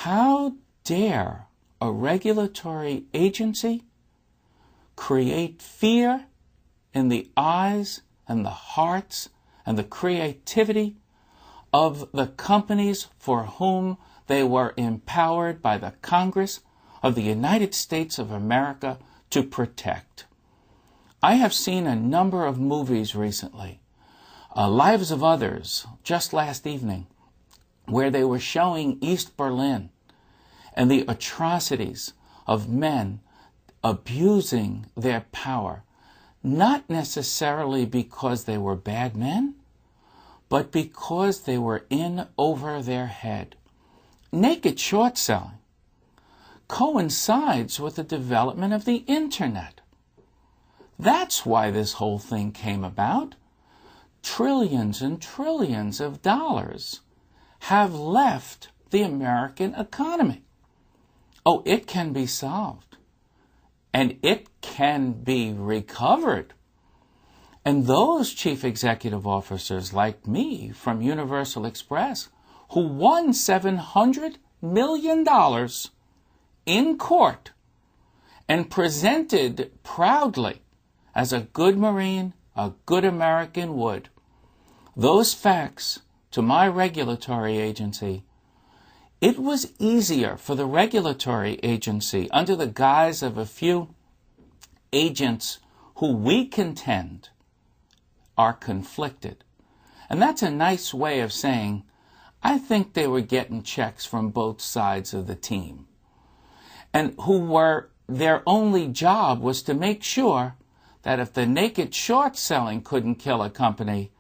How dare a regulatory agency create fear in the eyes and the hearts and the creativity of the companies for whom they were empowered by the Congress of the United States of America to protect? I have seen a number of movies recently, Lives of Others, just last evening, where they were showing East Berlin and the atrocities of men abusing their power, not necessarily because they were bad men, but because they were in over their head. Naked short selling coincides with the development of the internet. That's why this whole thing came about. Trillions and trillions of dollars have left the American economy. Oh, it can be solved. And it can be recovered. And those chief executive officers like me from Universal Express, who won $700 million in court and presented proudly as a good Marine, a good American would, those facts to my regulatory agency, it was easier for the regulatory agency, under the guise of a few agents who we contend are conflicted. And that's a nice way of saying, I think they were getting checks from both sides of the team, and their only job was to make sure that if the naked short selling couldn't kill a company,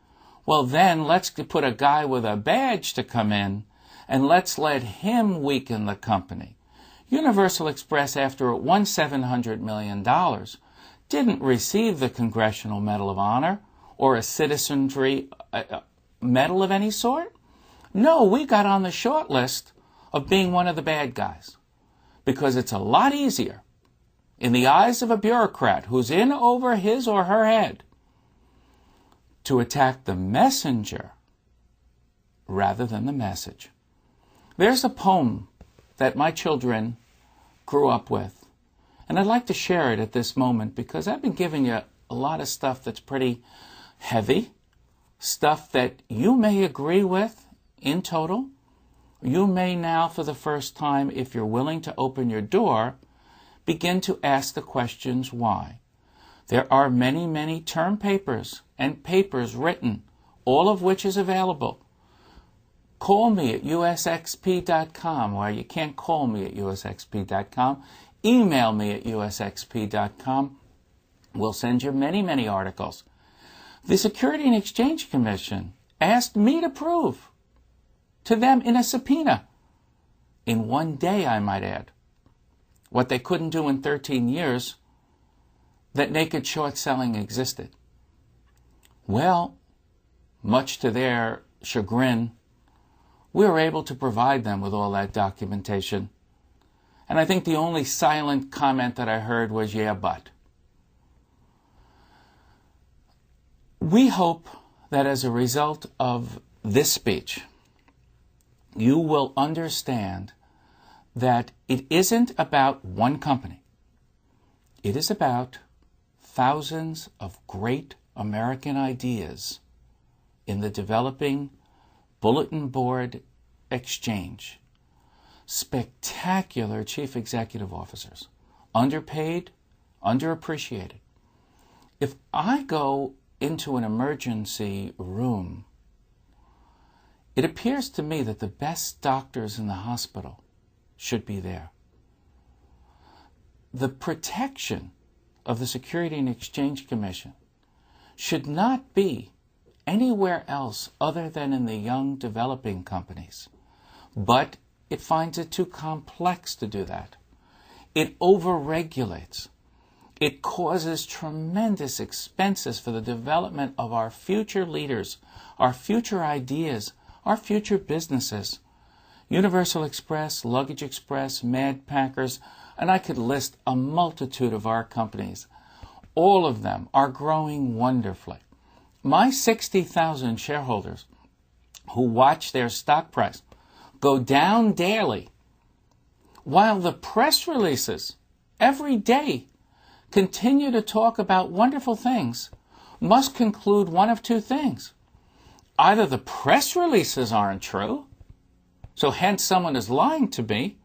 well then let's put a guy with a badge to come in and let's let him weaken the company. Universal Express, after it won $700 million, didn't receive the Congressional Medal of Honor or a citizenry medal of any sort. No, we got on the short list of being one of the bad guys, because it's a lot easier in the eyes of a bureaucrat who's in over his or her head to attack the messenger rather than the message. There's a poem that my children grew up with, and I'd like to share it at this moment because I've been giving you a lot of stuff that's pretty heavy, stuff that you may agree with in total. You may now, for the first time, if you're willing to open your door, begin to ask the questions why. There are many, many term papers and papers written, all of which is available. Call me at usxp.com, or you can't call me at usxp.com. Email me at usxp.com. We'll send you many, many articles. The Security and Exchange Commission asked me to prove to them in a subpoena, in one day I might add, what they couldn't do in 13 years, that naked short selling existed. Well, much to their chagrin, we were able to provide them with all that documentation. And I think the only silent comment that I heard was, yeah, but. We hope that as a result of this speech, you will understand that it isn't about one company. It is about thousands of great American ideas in the developing bulletin board exchange. Spectacular chief executive officers, underpaid, underappreciated. If I go into an emergency room, it appears to me that the best doctors in the hospital should be there. The protection of the Security and Exchange Commission should not be anywhere else other than in the young developing companies. But it finds it too complex to do that. It overregulates. It causes tremendous expenses for the development of our future leaders, our future ideas, our future businesses. Universal Express, Luggage Express, Mad Packers, and I could list a multitude of our companies. All of them are growing wonderfully. My 60,000 shareholders who watch their stock price go down daily while the press releases every day continue to talk about wonderful things, must conclude one of two things. Either the press releases aren't true, so hence someone is lying to me,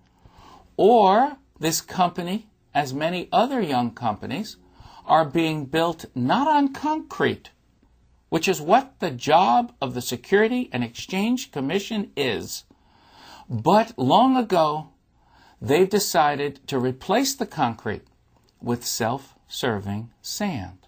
or this company, as many other young companies, are being built not on concrete, which is what the job of the Security and Exchange Commission is, but long ago they've decided to replace the concrete with self-serving sand.